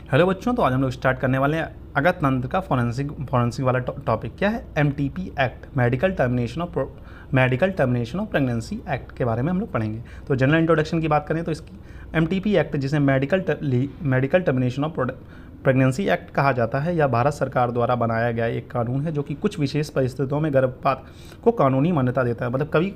Hello बच्चों, तो आज हम लोग स्टार्ट करने वाले हैं अगस्त तंत्र का फॉरेंसिक वाला टॉपिक। क्या है? MTP act, medical termination of pregnancy act के बारे में हम लोग पढ़ेंगे। तो जनरल इंट्रोडक्शन की बात करें तो इसकी एमटीपी एक्ट, जिसे medical termination of pregnancy act कहा जाता है, यह भारत सरकार द्वारा बनाया गया एक कानून है जो कि कुछ विशेष परिस्थितियों में गर्भपात को कानूनी मान्यता देता है। मतलब कभी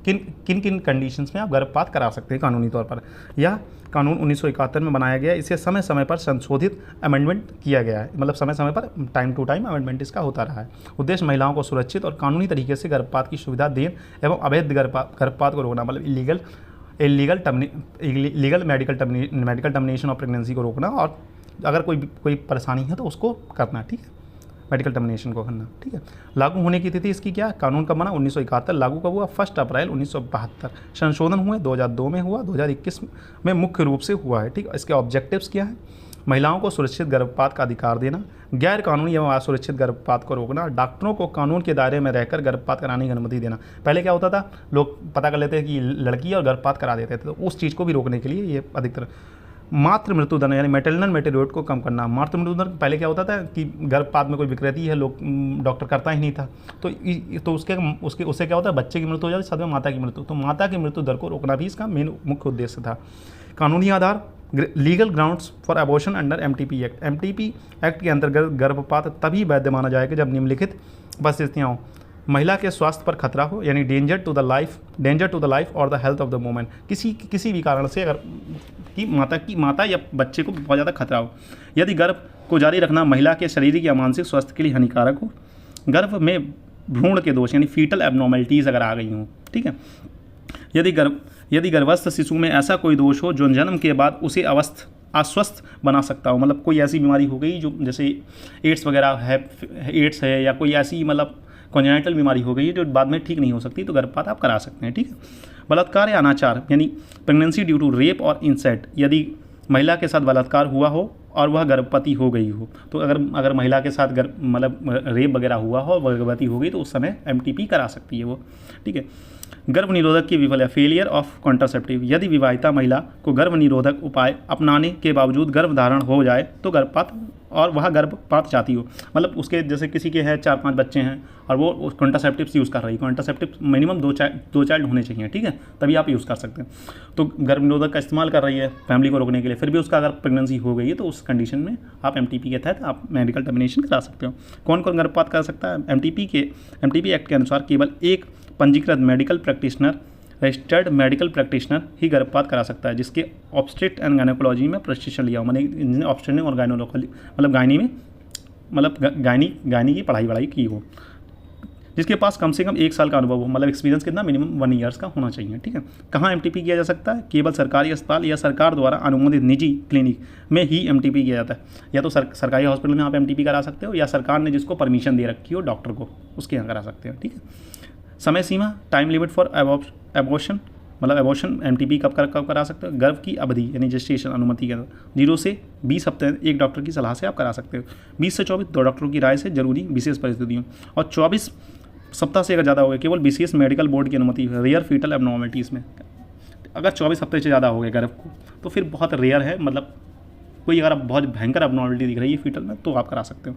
किन कंडीशंस में आप गर्भपात करा सकते हैं कानूनी तौर पर। यह कानून 1971 में बनाया गया। इसे समय समय पर संशोधित अमेंडमेंट किया गया है, मतलब समय समय पर टाइम टू टाइम अमेंडमेंट इसका होता रहा है। उद्देश्य महिलाओं को सुरक्षित और कानूनी तरीके से गर्भपात की सुविधा देने एवं अवैध गर्भपात को रोकना, मतलब legal medical termination of pregnancy को रोकना, और अगर कोई परेशानी है तो उसको करना, ठीक है, मेडिकल टर्मिनेशन को करना, ठीक है। लागू होने की तिथि इसकी क्या? कानून कब बना? 1971। लागू कब हुआ? 1 अप्रैल 1972। संशोधन हुए 2002 में हुआ, 2021 में मुख्य रूप से हुआ है, ठीक है। इसके ऑब्जेक्टिव्स क्या है? महिलाओं को सुरक्षित गर्भपात का अधिकार देना, गैर कानूनी एवं असुरक्षित गर्भपात को रोकना, डॉक्टरों को कानून के दायरे में रहकर गर्भपात कराने की अनुमति देना। पहले क्या होता था, लोग पता कर लेते हैं कि लड़की और गर्भपात करा देते थे, तो उस चीज़ को भी रोकने के लिए ये अधिकतर। मातृ मृत्यु दर यानी मैटरनल मेटेरियोड को कम करना। मातृ मृत्यु दर पहले क्या होता था कि गर्भपात में कोई विकृति है, लोग डॉक्टर करता ही नहीं था, तो उससे क्या होता है, बच्चे की मृत्यु हो जाती, साथ में माता की मृत्यु। तो माता की मृत्यु दर को रोकना भी इसका मेन मुख्य उद्देश्य था। कानूनी आधार, legal grounds for abortion under MTP act. MTP act के अंतर्गत गर्भपात तभी वैध माना जाएगा जब निम्नलिखित परिस्थितियाँ हों: महिला के स्वास्थ्य पर खतरा हो, यानी डेंजर टू द लाइफ और the health of the woman. किसी भी कारण से अगर माता या बच्चे को बहुत ज़्यादा खतरा हो। यदि गर्भ को जारी रखना महिला के शारीरिक या मानसिक स्वास्थ्य के लिए हानिकारक हो। गर्भ में भ्रूण के दोष यानी फीटल एबनॉर्मलिटीज़ अगर आ गई हों, ठीक है। यदि गर्भस्थ शिशु में ऐसा कोई दोष हो जो जन्म के बाद उसे अस्वस्थ बना सकता हो, मतलब कोई ऐसी बीमारी हो गई जो जैसे एड्स वगैरह है, एड्स है, या कोई ऐसी मतलब कॉन्जेनिटल बीमारी हो गई है जो बाद में ठीक नहीं हो सकती, तो गर्भपात आप करा सकते हैं, ठीक है। बलात्कार या अनाचार यानी प्रेगनेंसी ड्यू टू रेप और इंसेट, यदि महिला के साथ बलात्कार हुआ हो और वह गर्भवती हो गई हो, तो अगर महिला के साथ मतलब रेप वगैरह हुआ हो और गर्भवती हो गई, तो उस समय एमटीपी करा सकती है वो, ठीक है। गर्भ निरोधक की विफलता, फेलियर ऑफ कॉन्ट्रासेप्टिव, यदि विवाहिता महिला को गर्भ निरोधक उपाय अपनाने के बावजूद गर्भधारण हो जाए तो गर्भपात, और वह गर्भपात चाहती हो, मतलब उसके जैसे किसी के है 4-5 बच्चे हैं और वो कॉन्ट्रासेप्टिव्स यूज़ कर रही है, कॉन्ट्रासेप्टिव मिनिमम दो चाइल्ड होने चाहिए, ठीक है, तभी आप यूज़ कर सकते हैं। तो गर्भ निरोधक का इस्तेमाल कर रही है फैमिली को रोकने के लिए, फिर भी उसका अगर प्रेगनेंसी हो गई है तो उस कंडीशन में आप एमटीपी के तहत आप मेडिकल टर्मिनेशन करा सकते हो। कौन कौन गर्भपात कर सकता है? एमटीपी एक्ट के अनुसार केवल एक पंजीकृत medical practitioner, registered medical practitioner ही गर्भपात करा सकता है, जिसके ऑब्स्टेट एंड गायनेकोलॉजी में प्रशिक्षण लिया हो, मैंने ऑब्स्टेटिक और गायनोलॉजी मतलब गायनी की पढ़ाई की हो, जिसके पास कम से कम 1 साल का अनुभव हो, मतलब एक्सपीरियंस कितना, मिनिमम 1 ईयर्स का होना चाहिए, ठीक है। कहाँ एमटीपी किया जा सकता है? केवल सरकारी अस्पताल या सरकार द्वारा अनुमोदित निजी क्लिनिक में ही एमटीपी किया जाता है। या तो सरकारी हॉस्पिटल में आप एमटीपी करा सकते हो, या सरकार ने जिसको परमिशन दे रखी हो डॉक्टर को, उसके यहाँ करा सकते हो, ठीक है। समय सीमा, टाइम लिमिट फॉर एबॉर्शन, मतलब एबॉर्शन एमटीपी कब करा सकते हो? गर्भ की अवधि यानी जेस्टेशन अनुमति के 0 से 20 हफ्ते एक डॉक्टर की सलाह से आप करा सकते हो। 20 से 24 2 डॉक्टरों की राय से जरूरी विशेष परिस्थितियों, और 24 सप्ताह से अगर ज़्यादा हो गया केवल विशेष मेडिकल बोर्ड की अनुमति है। रेयर फीटल एबनॉर्मलिटीज़ में अगर 24 हफ्ते से ज़्यादा हो गए गर्भ को, तो फिर बहुत रेयर है, मतलब कोई अगर आप बहुत भयंकर एबनॉर्मलिटी दिख रही है फीटल में, तो आप करा सकते हो।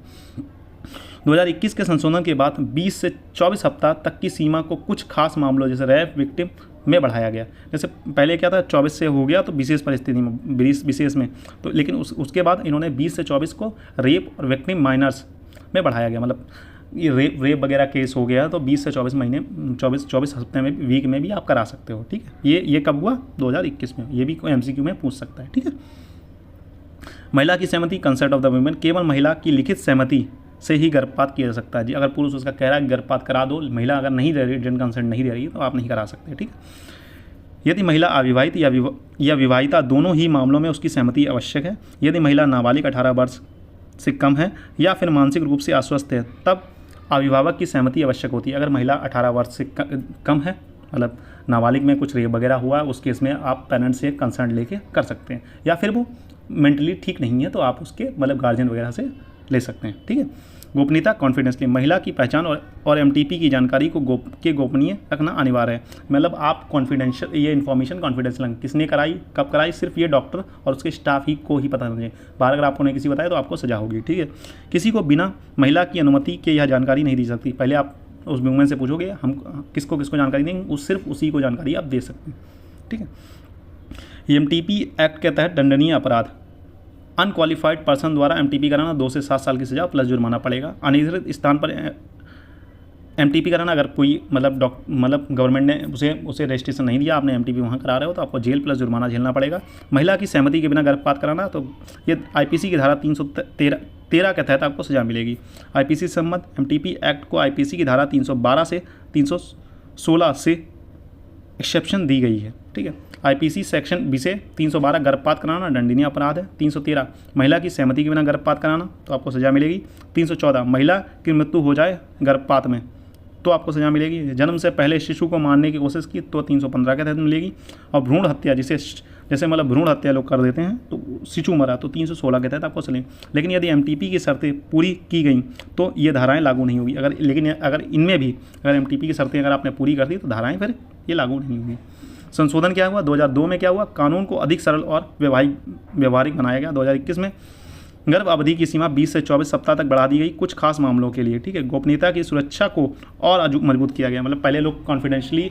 2021 के संशोधन के बाद 20 से 24 हफ्ता तक की सीमा को कुछ खास मामलों जैसे रेप विक्टिम में बढ़ाया गया। जैसे पहले क्या था, 24 से हो गया तो विशेष परिस्थिति में, विशेष में, तो लेकिन उसके बाद इन्होंने 20 से 24 को रेप और विक्टिम माइनर्स में बढ़ाया गया, मतलब ये रेप वगैरह केस हो गया तो 20 से 24 महीने 24 हफ्ते में, वीक में भी आप करा सकते हो, ठीक है। ये कब हुआ? 2021 में। ये भी कोई एमसीक्यू में पूछ सकता है, ठीक है। महिला की सहमति, कंसेंट ऑफ द वुमेन, केवल महिला की लिखित सहमति से ही गर्भपात किया जा सकता है जी। अगर पुरुष उसका कह रहा है गर्भपात करा दो, महिला अगर नहीं दे रही, रिटन कंसेंट नहीं दे रही, तो आप नहीं करा सकते, ठीक है। यदि महिला अविवाहित या विवाहिता दोनों ही मामलों में उसकी सहमति आवश्यक है। यदि महिला नाबालिग 18 वर्ष से कम है या फिर मानसिक रूप से अस्वस्थ है, तब अभिभावक की सहमति आवश्यक होती है। अगर महिला 18 वर्ष से कम है, मतलब नाबालिग में कुछ रेप वगैरह हुआ है, उस केस में आप पेरेंट्स से कंसर्न लेके कर सकते हैं, या फिर वो मेंटली ठीक नहीं है तो आप उसके मतलब गार्जियन वगैरह से ले सकते हैं। ठीक है, गोपनीयता कॉन्फिडेंसली, महिला की पहचान और एमटीपी की जानकारी को गोपनीय रखना अनिवार्य है। मतलब आप कॉन्फिडेंशियल, ये इन्फॉर्मेशन कॉन्फिडेंशियल, किसने कराई, कब कराई, सिर्फ ये डॉक्टर और उसके स्टाफ ही को ही पता होना चाहिए। बाहर अगर आपको ने किसी बताया तो आपको सजा होगी। ठीक है, किसी को बिना महिला की अनुमति के यह जानकारी नहीं दी सकती। पहले आप उस वुमेन से पूछोगे हम किसको किसको जानकारी देंगे, उस सिर्फ उसी को जानकारी आप दे सकते हैं। ठीक है, एमटीपी एक्ट के तहत दंडनीय अपराध, अनक्वालिफाइड पर्सन द्वारा एमटीपी कराना 2 से 7 साल की सजा प्लस जुर्माना पड़ेगा। अनिर्धारित स्थान पर एमटीपी कराना, अगर कोई मतलब गवर्नमेंट ने उसे रजिस्ट्रेशन नहीं दिया, आपने एमटीपी वहाँ करा रहे हो तो आपको जेल प्लस जुर्माना झेलना पड़ेगा। महिला की सहमति के बिना गर्भपात कराना, तो ये आईपीसी की धारा 313 के तहत आपको सजा मिलेगी। आईपीसी सम्मत एमटीपी एक्ट को आईपीसी की धारा 312 से 316 से एक्सेप्शन दी गई है। ठीक है, आईपीसी सेक्शन 20 से 312 गर्भपात कराना दंडनीय अपराध है। 313 महिला की सहमति के बिना गर्भपात कराना तो आपको सजा मिलेगी। 314 महिला की मृत्यु हो जाए गर्भपात में तो आपको सजा मिलेगी। जन्म से पहले शिशु को मारने की कोशिश की तो 315 के तहत मिलेगी। और भ्रूण हत्या, जैसे मतलब भ्रूण हत्या लोग कर देते हैं तो शिशु मरा तो 316 के तहत आपको चलें। लेकिन यदि एमटीपी की शर्तें पूरी की गई तो ये धाराएं लागू नहीं होगी। अगर इनमें भी अगर एमटीपी की शर्तें अगर आपने पूरी कर दी तो धाराएं फिर ये लागू नहीं होगी। संशोधन क्या हुआ 2002 में, क्या हुआ, कानून को अधिक सरल और व्यवहारिक बनाया गया। 2021 में गर्भ अवधि की सीमा 20 से 24 सप्ताह तक बढ़ा दी गई कुछ खास मामलों के लिए। ठीक है, गोपनीयता की सुरक्षा को और मजबूत किया गया। मतलब पहले लोग कॉन्फिडेंशियली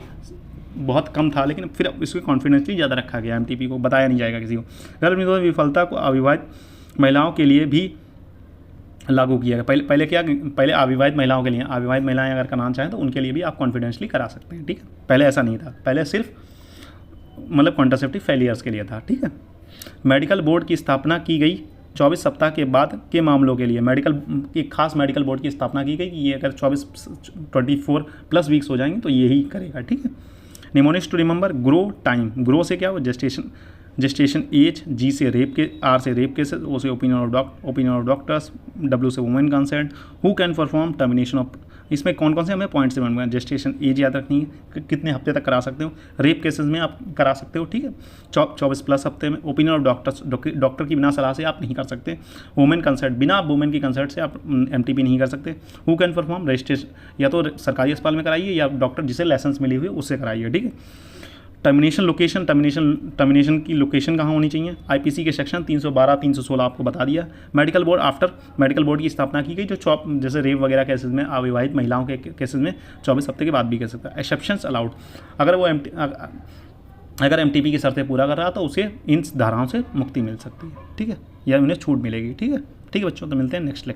बहुत कम था, लेकिन फिर इसको कॉन्फिडेंशियली ज़्यादा रखा गया। एमटीपी को बताया नहीं जाएगा किसी को। गर्भ निरोधक विफलता को अविवाहित महिलाओं के लिए भी लागू किया गया। पहले अविवाहित महिलाओं के लिए, अविवाहित महिलाएं अगर कराना चाहें तो उनके लिए भी आप कॉन्फिडेंशियली करा सकते हैं। ठीक है, पहले ऐसा नहीं था, पहले सिर्फ मतलब कॉन्ट्रासेप्टिव फेलियर्स के लिए था। ठीक है, मेडिकल बोर्ड की स्थापना की गई 24 सप्ताह के बाद के मामलों के लिए। एक खास मेडिकल बोर्ड की स्थापना की गई कि ये अगर 24 प्लस वीक्स हो जाएंगे तो यही करेगा। ठीक है, mnemonics to remember, grow time, grow से क्या हो जेस्टेशन एज, जी से रेप के, आर से रेप केसेस, ओ से ओपिनियन ऑफ डॉक्टर्स, डब्ल्यू से women consent, who can perform termination of. इसमें कौन कौन से हमें पॉइंट से बन, जेस्टेशन एज याद रखनी है, कितने हफ्ते तक करा सकते हो। रेप केसेस में आप करा सकते हो। ठीक है, 24 प्लस हफ्ते में। ओपिनियन ऑफ डॉक्टर्स, डॉक्टर की बिना सलाह से आप नहीं कर सकते। वुमेन कंसर्ट, बिना वुमेन की कंसर्ट से आप एमटीपी नहीं कर सकते। हु कैन परफॉर्म, रजिस्ट्रेशन या तो सरकारी अस्पताल में कराइए या डॉक्टर जिसे लाइसेंस मिली हुई है उससे कराइए। ठीक है, टर्मिनेशन लोकेशन, टर्मिनेशन की लोकेशन कहाँ होनी चाहिए, आईपीसी के सेक्शन 312 316 आपको बता दिया। Medical board, after medical board की स्थापना की गई जो जैसे रेप वगैरह केसेस में, अविवाहित महिलाओं के केसेस में 24 हफ्ते के बाद भी कर सकता है। एक्सेप्शंस अलाउड, अगर एमटीपी की शर्तें पूरा कर रहा तो उसे इन धाराओं से मुक्ति मिल सकती है। ठीक है, या उन्हें छूट मिलेगी। ठीक है बच्चों, तो मिलते हैं नेक्स्ट लेक्चर।